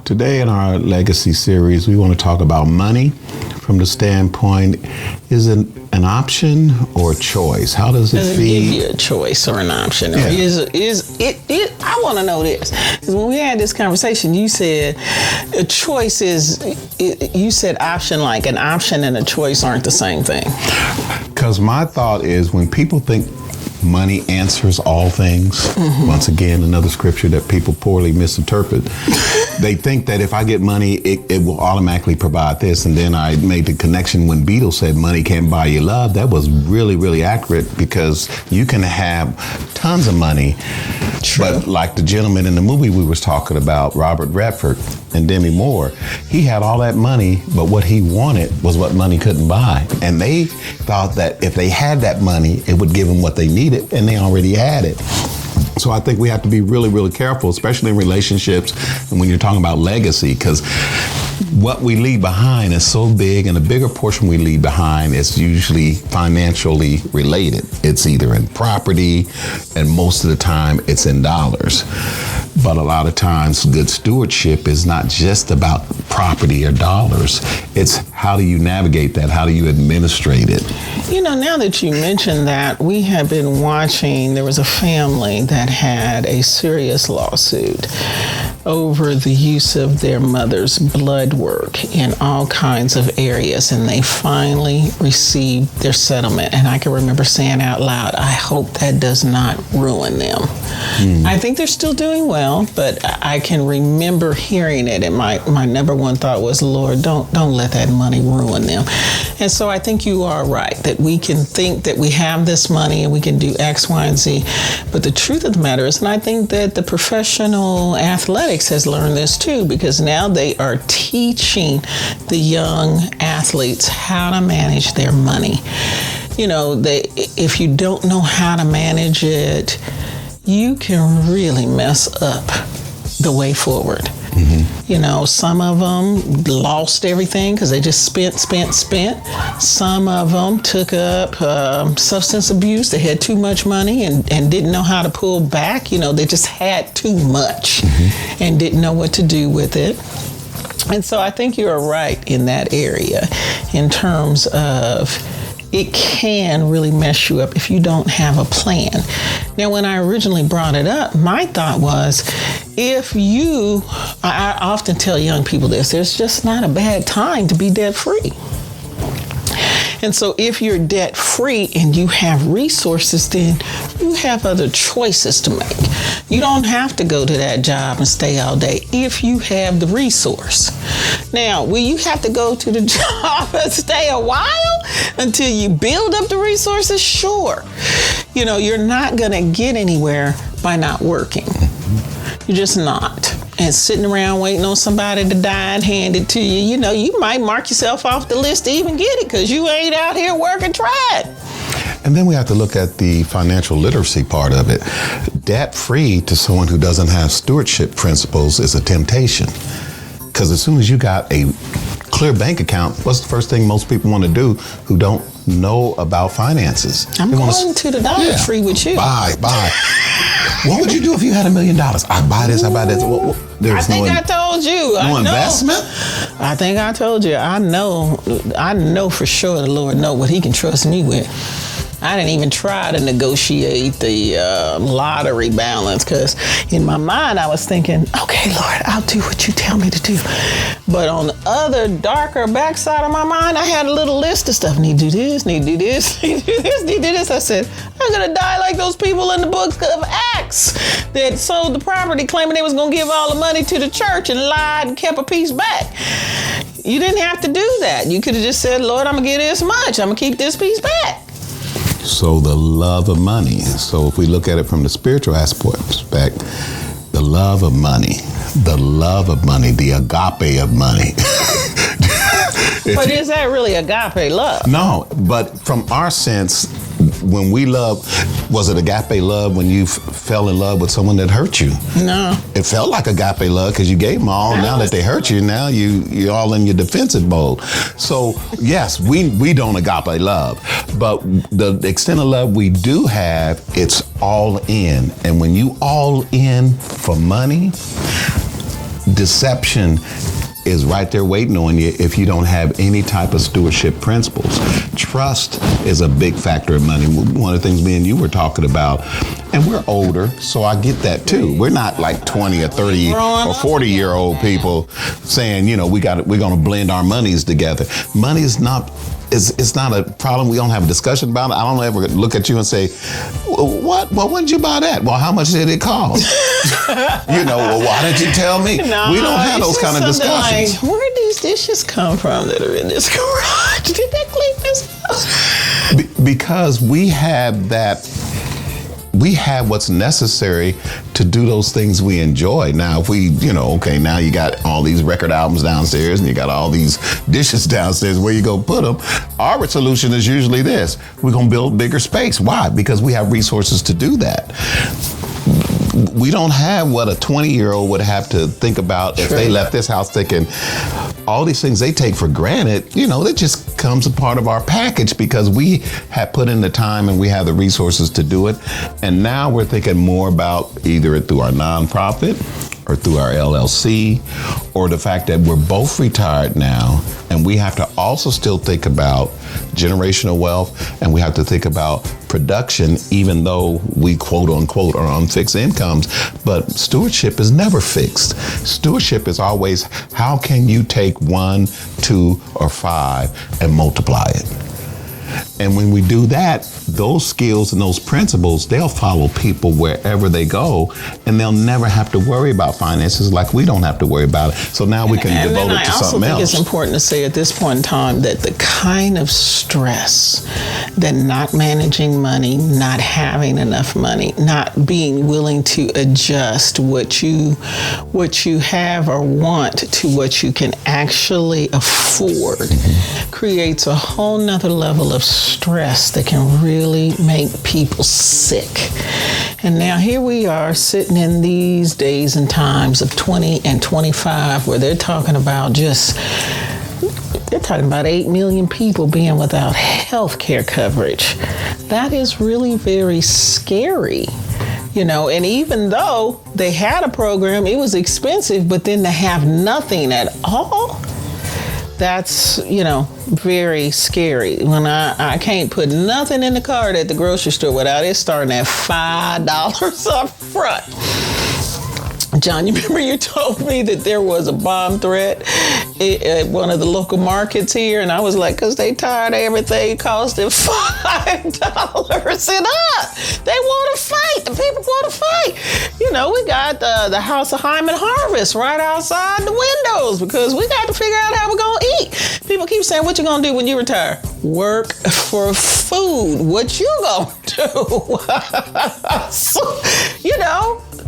today in our legacy series, we want to talk about money from the standpoint, is it an option or a choice? How does it feed? Give you a choice or an option? Yeah. Or is it? I want to know this. Because when we had this conversation, you said a choice is, you said option, like an option and a choice aren't the same thing. Because my thought is when people think money answers all things, once again, another scripture that people poorly misinterpret, they think that if I get money, it will automatically provide this. And then I made the connection when Beatles said money can't buy you love. That was really, really accurate, because you can have tons of money. True. But like the gentleman in the movie we was talking about, Robert Redford and Demi Moore, he had all that money, but what he wanted was what money couldn't buy. And they thought that if they had that money, it would give them what they needed, and they already had it. So I think we have to be really, really careful, especially in relationships and when you're talking about legacy, because what we leave behind is so big, and the bigger portion we leave behind is usually financially related. It's either in property, and most of the time it's in dollars. But a lot of times good stewardship is not just about property or dollars. It's how do you navigate that? How do you administrate it? You know, now that you mentioned that, we have been watching, there was a family that had a serious lawsuit over the use of their mother's blood work in all kinds of areas, and they finally received their settlement. And I can remember saying out loud, I hope that does not ruin them. I think they're still doing well, but I can remember hearing it, and my number one thought was, Lord, don't let that money ruin them. And so I think you are right, that we can think that we have this money and we can do X, Y, and Z, but the truth of the matter is, and I think that the professional athletics has learned this too, because now they are teaching the young athletes how to manage their money. You know, if you don't know how to manage it, you can really mess up the way forward. You know, some of them lost everything because they just spent. Some of them took up substance abuse. They had too much money and didn't know how to pull back. You know, they just had too much and didn't know what to do with it. And so I think you're right in that area in terms of it can really mess you up if you don't have a plan. Now, when I originally brought it up, my thought was, I often tell young people this, there's just not a bad time to be debt free. And so if you're debt free and you have resources, then you have other choices to make. You don't have to go to that job and stay all day if you have the resource. Now, will you have to go to the job and stay a while until you build up the resources? Sure. You know, you're not going to get anywhere by not working. You're just not. And sitting around waiting on somebody to die and hand it to you, you know, you might mark yourself off the list to even get it because you ain't out here working tried. And then we have to look at the financial literacy part of it. Debt-free to someone who doesn't have stewardship principles is a temptation. Because as soon as you got a clear bank account, what's the first thing most people want to do who don't know about finances? I'm going to the Dollar Tree with you. Buy. What would you do if you had $1 million? I buy this, I buy this. I think I told you. No investment? I think I told you. I know for sure the Lord knows what he can trust me with. I didn't even try to negotiate the lottery balance because in my mind I was thinking, okay, Lord, I'll do what you tell me to do. But on the other darker backside of my mind, I had a little list of stuff. Need to do this, need to do this, need to do this, need to do this. I said, I'm going to die like those people in the book of Acts that sold the property claiming they was going to give all the money to the church and lied and kept a piece back. You didn't have to do that. You could have just said, Lord, I'm going to get this much. I'm going to keep this piece back. So the love of money. So if we look at it from the spiritual aspect, the love of money, the agape of money. But is that really agape love? No, but from our sense, when we love, was it agape love when you fell in love with someone that hurt you? No. It felt like agape love because you gave them all. Now that they hurt you, now you're all in your defensive mode. So yes, we don't agape love, but the extent of love we do have, it's all in. And when you all in for money, deception is right there waiting on you if you don't have any type of stewardship principles. Trust is a big factor in money. One of the things me and you were talking about, and we're older, so I get that too. We're not like 20 or 30 or 40-year-old people saying, we're going to blend our monies together. Money is not. It's not a problem. We don't have a discussion about it. I don't ever look at you and say, what? Well, when did you buy that? Well, how much did it cost? Well, why didn't you tell me? No, we don't have those kind of discussions. Like, where did these dishes come from that are in this garage? Did they clean this house? Because we have that. We have what's necessary to do those things we enjoy. Now, if we, now you got all these record albums downstairs and you got all these dishes downstairs, where you go put them? Our solution is usually this. We're going to build bigger space. Why? Because we have resources to do that. We don't have what a 20-year-old would have to think about if they left this house thinking all these things they take for granted, that just comes a part of our package because we have put in the time and we have the resources to do it. And now we're thinking more about either through our nonprofit or through our LLC, or the fact that we're both retired now and we have to also still think about generational wealth, and we have to think about production, even though we quote unquote are on fixed incomes. But stewardship is never fixed. Stewardship is always, how can you take 1, 2, or 5 and multiply it? And when we do that, those skills and those principles, they'll follow people wherever they go, and they'll never have to worry about finances like we don't have to worry about it. So now we can devote it to something else. I also think it's important to say at this point in time that the kind of stress that not managing money, not having enough money, not being willing to adjust what you have or want to what you can actually afford creates a whole nother level of stress that can really make people sick. And now here we are sitting in these days and times of 20 and 25 where they're talking about 8 million people being without health care coverage. That is really very scary. And even though they had a program, it was expensive, but then to have nothing at all, that's, very scary. When I can't put nothing in the cart at the grocery store without it starting at $5 up front. John, you remember you told me that there was a bomb threat at one of the local markets here, and I was like, because they tired of everything costing $5 and up. They want to fight. The people want to fight. We got the House of Hyman Harvest right outside the windows because we got to figure out how we're going to eat. People keep saying, what you going to do when you retire? Work for food. What you going to do? So,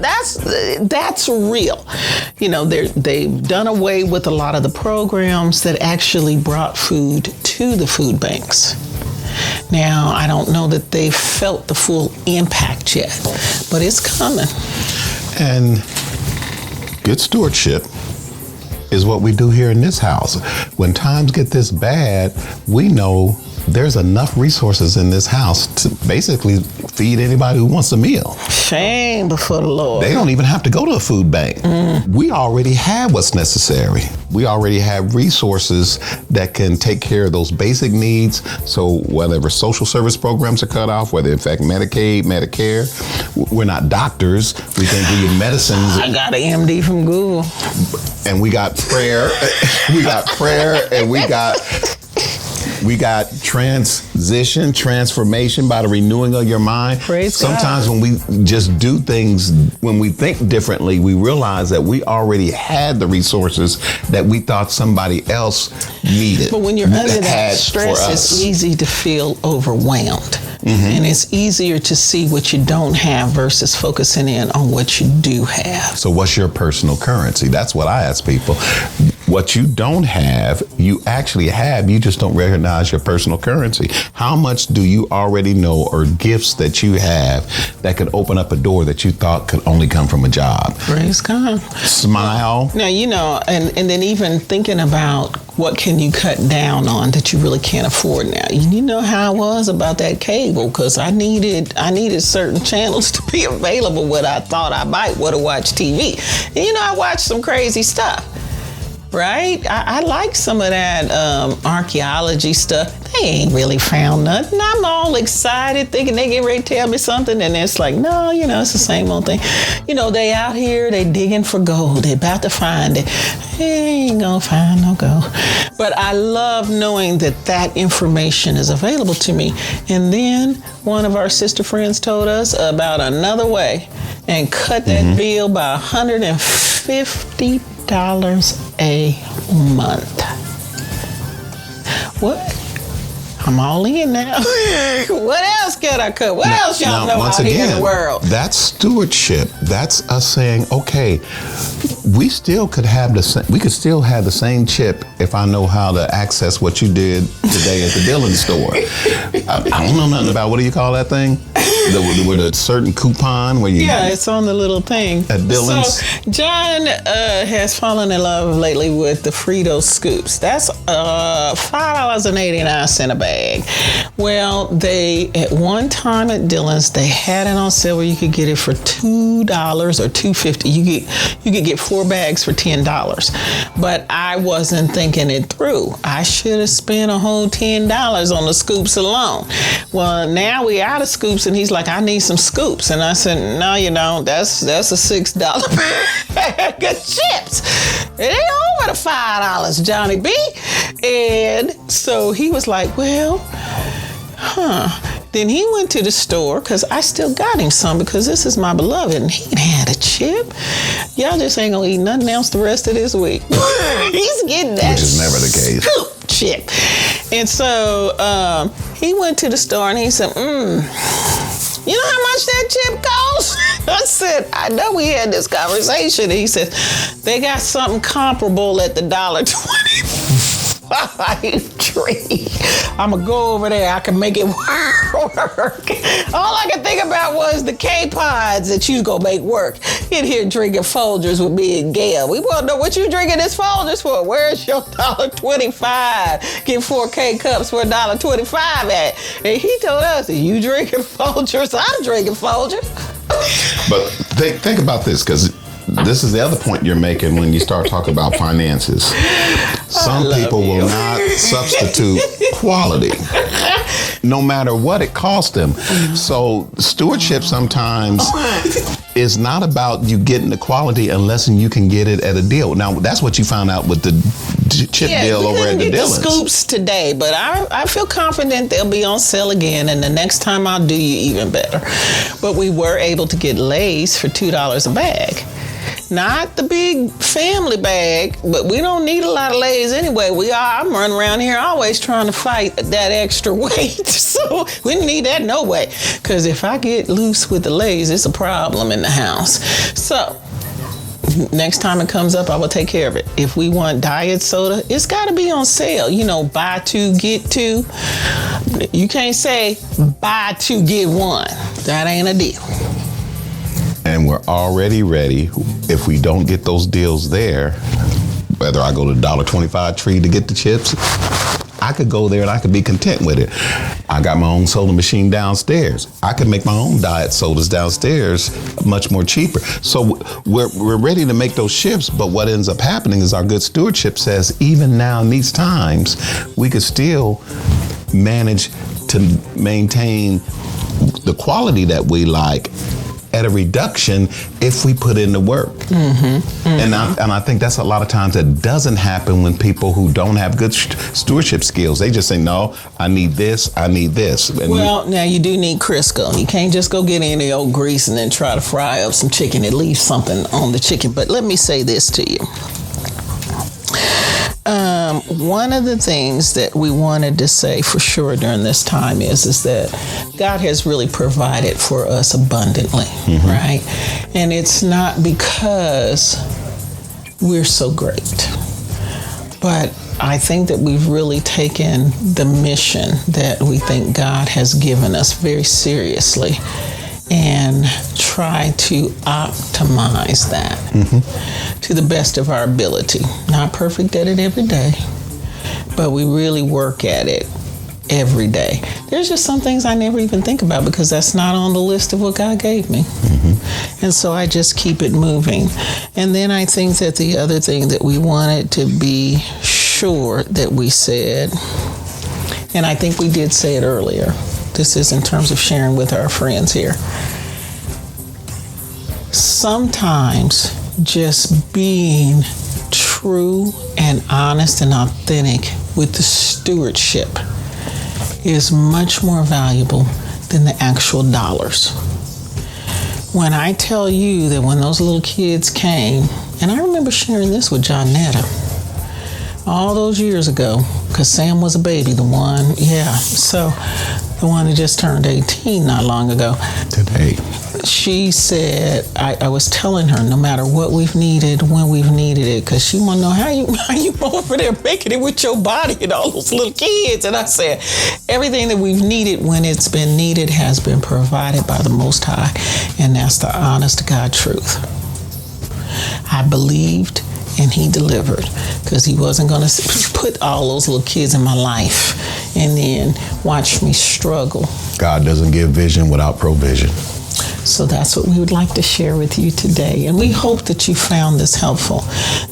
that's real. They've done away with a lot of the programs that actually brought food to the food banks. Now, I don't know that they've felt the full impact yet, but it's coming. And good stewardship is what we do here in this house. When times get this bad, we know there's enough resources in this house to basically feed anybody who wants a meal. Shame before the Lord. They don't even have to go to a food bank. We already have what's necessary. We already have resources that can take care of those basic needs. So whatever social service programs are cut off, whether in fact Medicaid, Medicare, we're not doctors. We can give you medicines. I got an MD from Google. And we got prayer. And we got transformation by the renewing of your mind. Praise Sometimes God. when we just do things, when we think differently, we realize that we already had the resources that we thought somebody else needed. But when you're under that stress, it's easy to feel overwhelmed. And it's easier to see what you don't have versus focusing in on what you do have. So what's your personal currency? That's what I ask people. What you don't have, you actually have. You just don't recognize your personal currency. How much do you already know, or gifts that you have that could open up a door that you thought could only come from a job? Praise God. Smile. Now, and then even thinking about what can you cut down on that you really can't afford now? You know how I was about that cable, because I needed certain channels to be available what I thought I might want to watch TV. And I watched some crazy stuff. Right? I like some of that archaeology stuff. They ain't really found nothing. I'm all excited thinking they get ready to tell me something, and it's like, no, it's the same old thing. They out here, they digging for gold. They about to find it. They ain't gonna find no gold. But I love knowing that information is available to me. And then one of our sister friends told us about another way and cut that bill by $150 a month. What? I'm all in now. What else can I cut? What else y'all know out here in the world? That's stewardship. That's us saying, okay, we still could have we could still have the same chip if I know how to access what you did today at the Dillon store. I don't know nothing about, what do you call that thing? With a certain coupon where you... Yeah, it's on the little thing. At Dillon's. So John has fallen in love lately with the Frito scoops. That's $5.89 a bag. Well, they, at one time at Dillon's, they had it on sale where you could get it for $2 or $2.50. You could get 4 bags for $10. But I wasn't thinking it through. I should have spent a whole $10 on the scoops alone. Well, now we out of scoops, and he's like, I need some scoops. And I said, no, you don't. That's a $6 bag of chips. It ain't over the $5, Johnny B. And so he was like, well, Then he went to the store, because I still got him some, because this is my beloved, and he had a chip. Y'all just ain't gonna eat nothing else the rest of this week. He's getting that. Which is never the case. Chip. And so he went to the store and he said, you know how much that chip costs? I said, I know we had this conversation. And he said, they got something comparable at the $1.25 tree. I'm going to go over there. I can make it work. All I could think about was the K-Pods that you going to make work. In here drinking Folgers with me and Gail. We want to know what you drinking this Folgers for. Where's your $1.25? Get 4 K-Cups for $1.25 at. And he told us, are you drinking Folgers? I'm drinking Folgers. But think about this, because this is the other point you're making when you start talking about finances. Some people will not substitute quality, no matter what it costs them. So stewardship sometimes is not about you getting the quality unless you can get it at a deal. Now, that's what you found out with the chip deal over at the Dillon's. The scoops today, but I feel confident they'll be on sale again, and the next time I'll do you even better. But we were able to get Lay's for $2 a bag. Not the big family bag, but we don't need a lot of Lay's anyway. I'm running around here always trying to fight that extra weight. So we didn't need that no way. Because if I get loose with the Lay's, it's a problem in the house. So next time it comes up, I will take care of it. If we want diet soda, it's got to be on sale. Buy 2, get 2. You can't say buy 2, get 1. That ain't a deal. And we're already ready. If we don't get those deals there, whether I go to the $1.25 tree to get the chips, I could go there and I could be content with it. I got my own soda machine downstairs. I could make my own diet sodas downstairs much more cheaper. So we're ready to make those shifts, but what ends up happening is our good stewardship says, even now in these times, we could still manage to maintain the quality that we like at a reduction if we put in the work. And I think that's a lot of times that doesn't happen when people who don't have good stewardship skills. They just say, no, I need this, I need this. And now you do need Crisco. You can't just go get any old grease and then try to fry up some chicken. It leaves something on the chicken. But let me say this to you. One of the things that we wanted to say for sure during this time is that God has really provided for us abundantly, right? And it's not because we're so great, but I think that we've really taken the mission that we think God has given us very seriously and try to optimize that to the best of our ability. Not perfect at it every day, but we really work at it every day. There's just some things I never even think about because that's not on the list of what God gave me. And so I just keep it moving. And then I think that the other thing that we wanted to be sure that we said, and I think we did say it earlier, this is in terms of sharing with our friends here. Sometimes just being true and honest and authentic with the stewardship is much more valuable than the actual dollars. When I tell you that when those little kids came, and I remember sharing this with Johnetta all those years ago, because Sam was a baby, the one that just turned 18 not long ago. Today. She said, I was telling her, no matter what we've needed, when we've needed it, because she want to know how you over there making it with your body and all those little kids. And I said, everything that we've needed when it's been needed has been provided by the Most High. And that's the honest to God truth. I believed and he delivered, because he wasn't going to put all those little kids in my life and then watch me struggle. God doesn't give vision without provision. So that's what we would like to share with you today. And we hope that you found this helpful.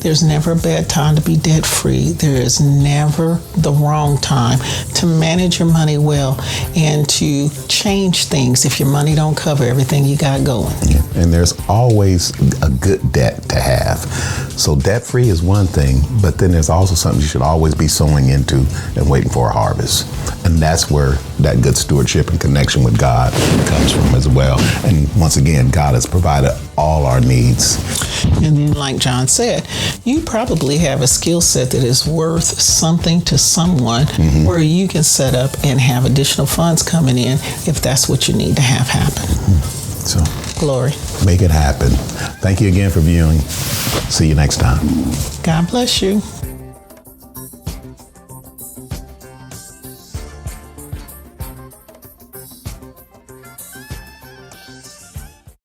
There's never a bad time to be debt-free. There is never the wrong time to manage your money well and to change things if your money don't cover everything you got going. Yeah. And there's always a good debt to have. So debt-free is one thing, but then there's also something you should always be sowing into and waiting for a harvest. And that's where that good stewardship and connection with God comes from as well. And once again, God has provided all our needs. And then, like John said, you probably have a skill set that is worth something to someone where you can set up and have additional funds coming in if that's what you need to have happen. So, glory. Make it happen. Thank you again for viewing. See you next time. God bless you.